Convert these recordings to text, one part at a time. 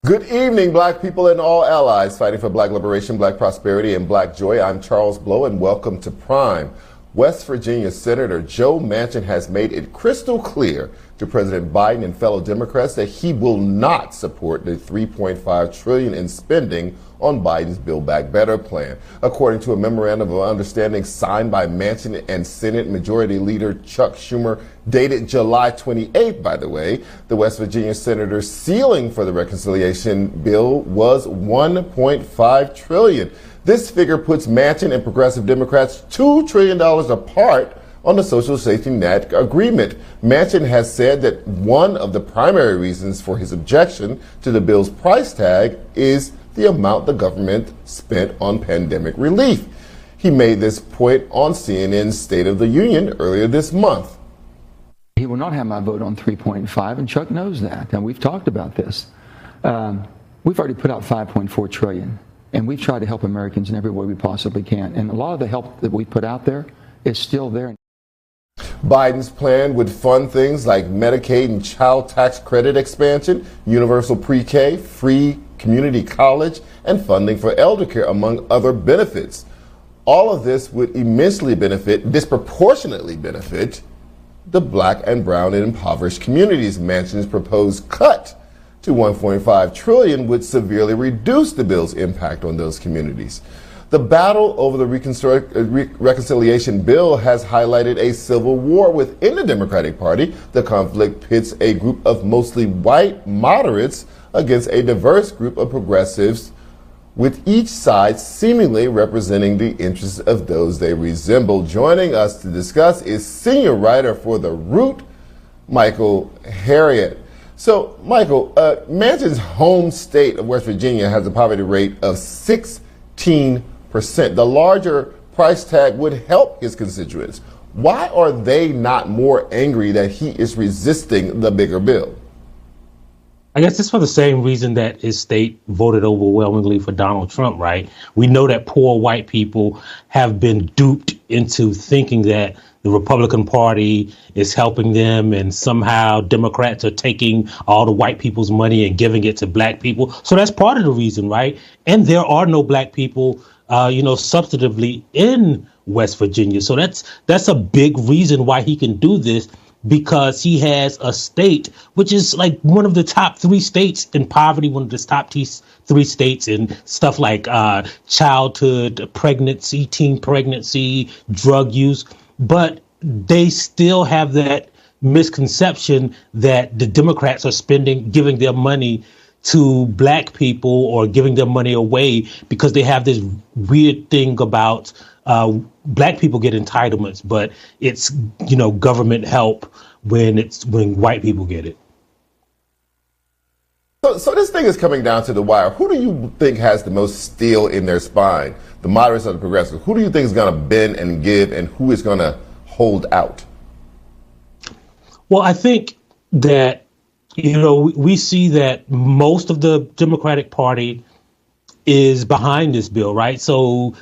Good evening, black people and all allies fighting for black liberation, black prosperity, and black joy. I'm Charles Blow, and welcome to Prime. West Virginia Senator Joe Manchin has made it crystal clear to President Biden and fellow Democrats that he will not support the $3.5 trillion in spending on Biden's Build Back Better plan. According to a memorandum of understanding signed by Manchin and Senate Majority Leader Chuck Schumer, dated July 28th, by the way, the West Virginia senator's ceiling for the reconciliation bill was $1.5 trillion. This figure puts Manchin and progressive Democrats $2 trillion apart on the social safety net agreement. Manchin has said that one of the primary reasons for his objection to the bill's price tag is the amount the government spent on pandemic relief. He made this point on CNN's State of the Union earlier this month. He will not have my vote on 3.5, and Chuck knows that, and we've talked about this. We've already put out $5.4 trillion, and we've tried to help Americans in every way we possibly can, and a lot of the help that we put out there is still there. Biden's plan would fund things like Medicaid and child tax credit expansion, universal pre-K, free community college, and funding for elder care, among other benefits. All of this would immensely benefit, disproportionately benefit, the black and brown and impoverished communities. Manchin's proposed cut to $1.5 trillion would severely reduce the bill's impact on those communities. The battle over the reconciliation bill has highlighted a civil war within the Democratic Party. The conflict pits a group of mostly white moderates against a diverse group of progressives, with each side seemingly representing the interests of those they resemble. Joining us to discuss is senior writer for The Root, Michael Harriet. So, Michael, Manchin's home state of West Virginia has a poverty rate of 16%. The larger price tag would help his constituents. Why are they not more angry that he is resisting the bigger bill? I guess it's for the same reason that his state voted overwhelmingly for Donald Trump, right? We know that poor white people have been duped into thinking that the Republican Party is helping them, and somehow Democrats are taking all the white people's money and giving it to black people. So that's part of the reason, right? And there are no black people substantively in West Virginia. So that's a big reason why he can do this, because he has a state which is like one of the top 3 states in poverty, one of the top 3 states in stuff like childhood pregnancy, teen pregnancy, drug use. But they still have that misconception that the Democrats are giving their money to black people or giving their money away, because they have this weird thing about black people get entitlements, but it's, government help when white people get it. So this thing is coming down to the wire. Who do you think has the most steel in their spine? The moderates or the progressives? Who do you think is going to bend and give, and who is going to hold out? Well, I think that we see that most of the Democratic Party is behind this bill, right? So,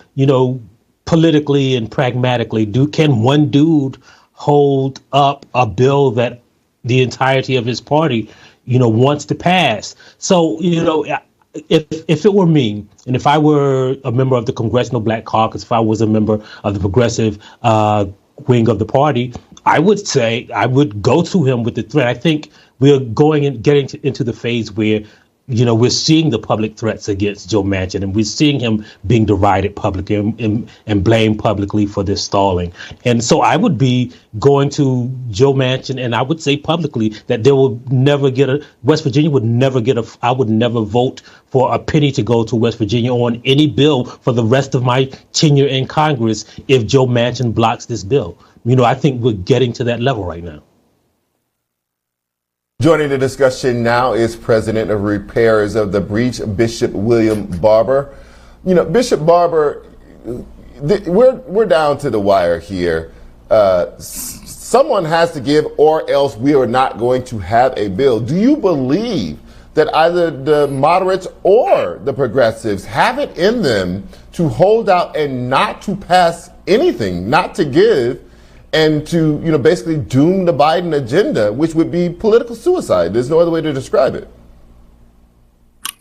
politically and pragmatically, can one dude hold up a bill that the entirety of his party, wants to pass? So, if it were me, and if I were a member of the Congressional Black Caucus, if I was a member of the progressive wing of the party, I would say I would go to him with the threat. I think we're getting into the phase where, we're seeing the public threats against Joe Manchin, and we're seeing him being derided publicly and blamed publicly for this stalling. And so I would be going to Joe Manchin, and I would say publicly that West Virginia would never I would never vote for a penny to go to West Virginia on any bill for the rest of my tenure in Congress if Joe Manchin blocks this bill. I think we're getting to that level right now. Joining the discussion now is President of Repairers of the Breach, Bishop William Barber. Bishop Barber, we're down to the wire here. Someone has to give, or else we are not going to have a bill. Do you believe that either the moderates or the progressives have it in them to hold out and not to pass anything, not to give, and to, basically doom the Biden agenda, which would be political suicide? There's no other way to describe it.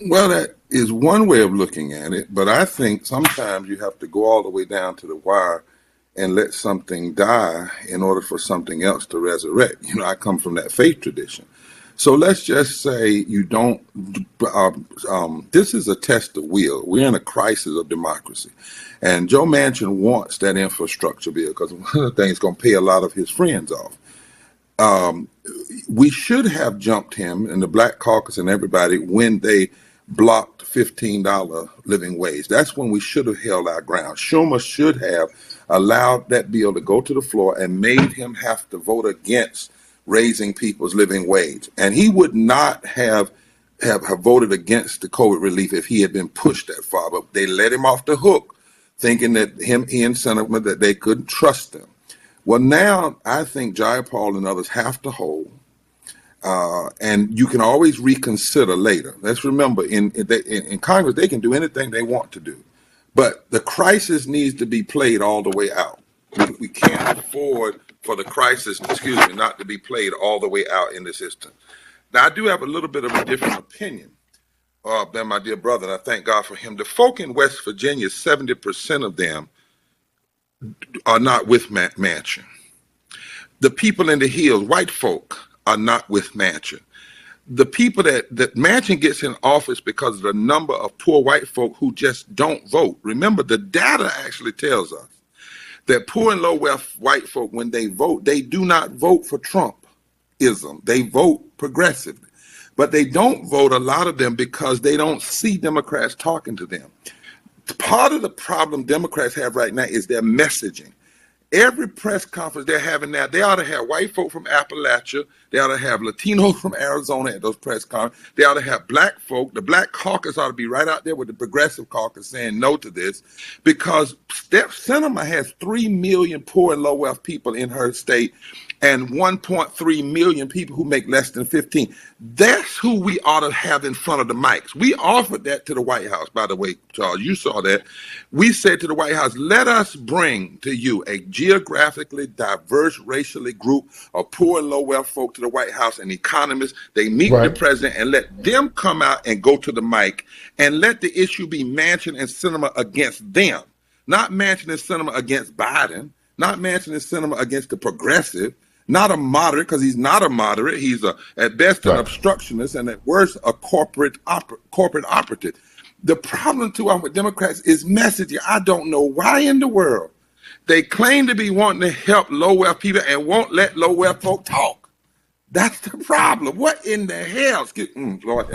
Well, that is one way of looking at it, but I think sometimes you have to go all the way down to the wire and let something die in order for something else to resurrect. I come from that faith tradition. So let's just say you don't, this is a test of will. We're in a crisis of democracy. And Joe Manchin wants that infrastructure bill because one of the things going to pay a lot of his friends off. We should have jumped him and the Black Caucus and everybody when they blocked $15 living wage. That's when we should have held our ground. Schumer should have allowed that bill to go to the floor and made him have to vote against raising people's living wage. And he would not have voted against the COVID relief if he had been pushed that far. But they let him off the hook, thinking that he and Senator that they couldn't trust him. Well, now I think Jayapal and others have to hold. And you can always reconsider later. Let's remember, in Congress, they can do anything they want to do. But the crisis needs to be played all the way out. We can't afford for the crisis, not to be played all the way out in the system. Now, I do have a little bit of a different opinion than my dear brother, and I thank God for him. The folk in West Virginia, 70% of them are not with Manchin. The people in the hills, white folk, are not with Manchin. The people that Manchin gets in office because of the number of poor white folk who just don't vote. Remember, the data actually tells us that poor and low wealth white folk, when they vote, they do not vote for Trumpism. They vote progressively. But they don't vote, a lot of them, because they don't see Democrats talking to them. Part of the problem Democrats have right now is their messaging. Every press conference they're having now, they ought to have white folk from Appalachia. They ought to have Latinos from Arizona at those press conferences. They ought to have black folk. The Black Caucus ought to be right out there with the Progressive Caucus saying no to this, because Sinema has 3 million poor and low wealth people in her state and 1.3 million people who make less than 15. That's who we ought to have in front of the mics. We offered that to the White House, by the way, Charles. You saw that. We said to the White House, let us bring to you a geographically diverse, racially group of poor and low wealth folk to the White House and economists. They meet with the president and let them come out and go to the mic and let the issue be Manchin and Sinema against them. Not Manchin and Sinema against Biden. Not Manchin and Sinema against the progressive. Not a moderate, because he's not a moderate. He's at best an obstructionist and at worst a corporate operative. The problem too with Democrats is messaging. I don't know why in the world they claim to be wanting to help low wealth people and won't let low wealth folk talk. That's the problem. What in the hell? Lord,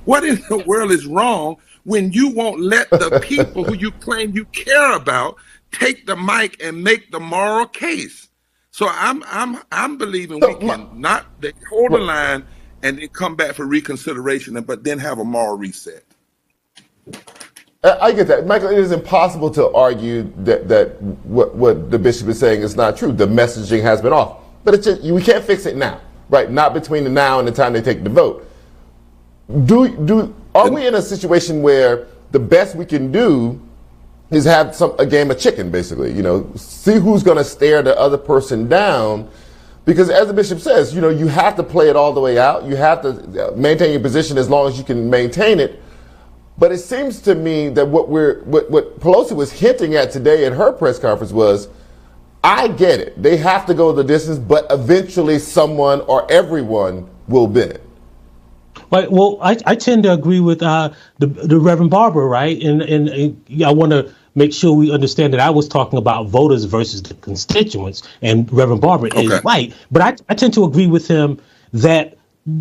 what in the world is wrong when you won't let the people who you claim you care about take the mic and make the moral case? So I'm believing we can not hold the line and then come back for reconsideration, but then have a moral reset. I get that, Michael. It is impossible to argue that what the bishop is saying is not true. The messaging has been off, but it's just, we can't fix it now, right? Not between the now and the time they take the vote. Are we in a situation where the best we can do is have a game of chicken, basically, see who's going to stare the other person down? Because as the bishop says, you have to play it all the way out. You have to maintain your position as long as you can maintain it. But it seems to me that what Pelosi was hinting at today at her press conference was, I get it. They have to go the distance, but eventually someone or everyone will bend. Right. Well, I tend to agree with the Reverend Barber, right? And I want to make sure we understand that I was talking about voters versus the constituents, and Reverend Barber is right. But I tend to agree with him that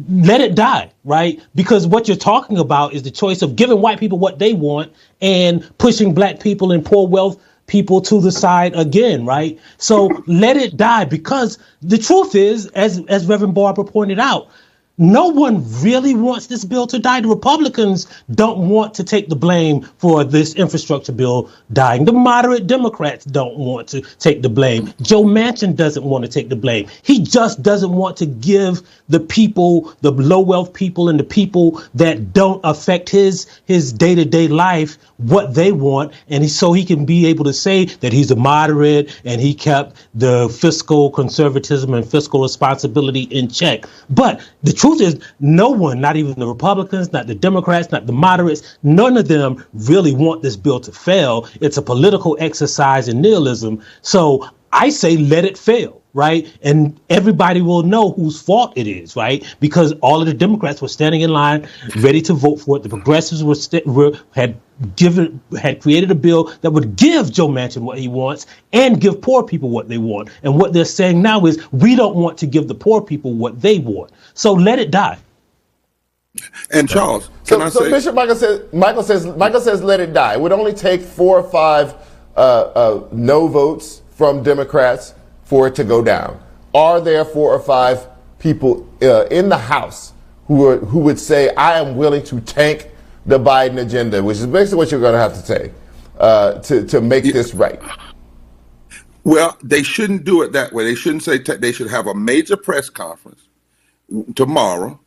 let it die, right? Because what you're talking about is the choice of giving white people what they want and pushing black people and poor wealth people to the side again, right? So let it die, because the truth is, as Reverend Barber pointed out, no one really wants this bill to die. The Republicans don't want to take the blame for this infrastructure bill dying. The moderate Democrats don't want to take the blame. Joe Manchin doesn't want to take the blame. He just doesn't want to give the people, the low wealth people and the people that don't affect his day-to-day life, what they want. And so he can be able to say that he's a moderate and he kept the fiscal conservatism and fiscal responsibility in check. But the truth truth is, no one, not even the Republicans, not the Democrats, not the moderates, none of them really want this bill to fail. It's a political exercise in nihilism. So I say let it fail. Right. And everybody will know whose fault it is. Right. Because all of the Democrats were standing in line ready to vote for it. The progressives had created a bill that would give Joe Manchin what he wants and give poor people what they want. And what they're saying now is we don't want to give the poor people what they want. So let it die. And Charles, so Bishop Michael says let it die. It would only take 4 or 5 no votes from Democrats for it to go down. Are there 4 or 5 people in the House who would say, I am willing to tank the Biden agenda, which is basically what you're going to have to say to make this right? Well, they shouldn't do it that way. They shouldn't say they should have a major press conference tomorrow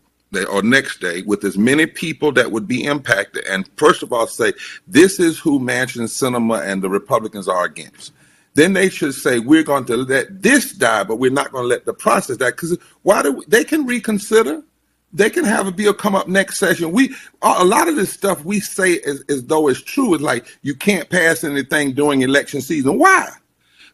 or next day with as many people that would be impacted. And first of all, say, this is who Manchin, Sinema, and the Republicans are against. Then they should say, we're going to let this die, but we're not going to let the process die. Because they can reconsider. They can have a bill come up next session. A lot of this stuff we say as though it's true. It's like you can't pass anything during election season. Why?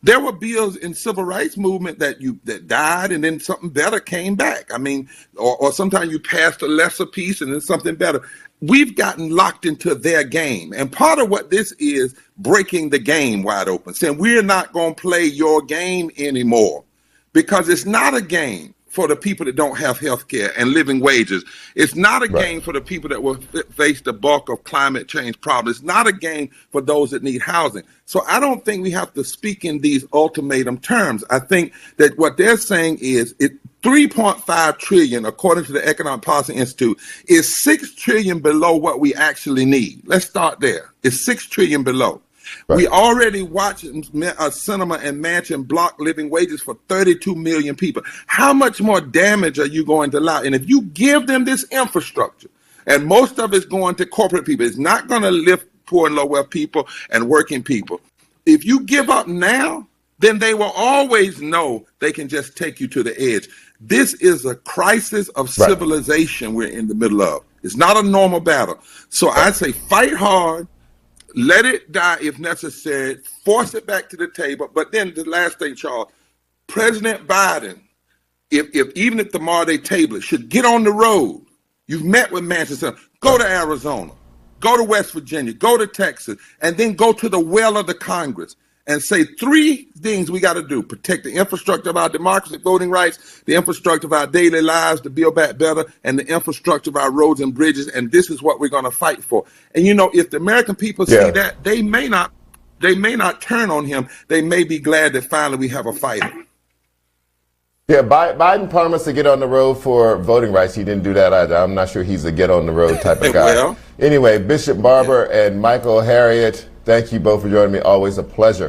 There were bills in civil rights movement that died and then something better came back. I mean, or sometimes you passed a lesser piece and then something better. We've gotten locked into their game. And part of what this is breaking the game wide open, saying we're not going to play your game anymore because it's not a game for the people that don't have health care and living wages. It's not a game for the people that will face the bulk of climate change problems. It's not a game for those that need housing. So I don't think we have to speak in these ultimatum terms. I think that what they're saying is 3.5 trillion, according to the Economic Policy Institute, is 6 trillion below what we actually need. Let's start there. It's 6 trillion below. Right. We already watched Sinema and Manchin block living wages for 32 million people. How much more damage are you going to allow? And if you give them this infrastructure, and most of it's going to corporate people, it's not going to lift poor and low wealth people and working people. If you give up now, then they will always know they can just take you to the edge. This is a crisis of civilization we're in the middle of. It's not a normal battle. So I say fight hard. Let it die if necessary. Force it back to the table. But then the last thing, Charles, President Biden, even if tomorrow they table it, should get on the road. You've met with Manchin. Go to Arizona. Go to West Virginia. Go to Texas. And then go to the well of the Congress and say 3 things we got to do. Protect the infrastructure of our democracy, voting rights, the infrastructure of our daily lives, to build back better, and the infrastructure of our roads and bridges. And this is what we're going to fight for. And, you know, if the American people see that, they may not turn on him. They may be glad that finally we have a fighter. Yeah, Biden promised to get on the road for voting rights. He didn't do that either. I'm not sure he's a get on the road type of guy. Well, anyway, Bishop Barber and Michael Harriet, thank you both for joining me. Always a pleasure.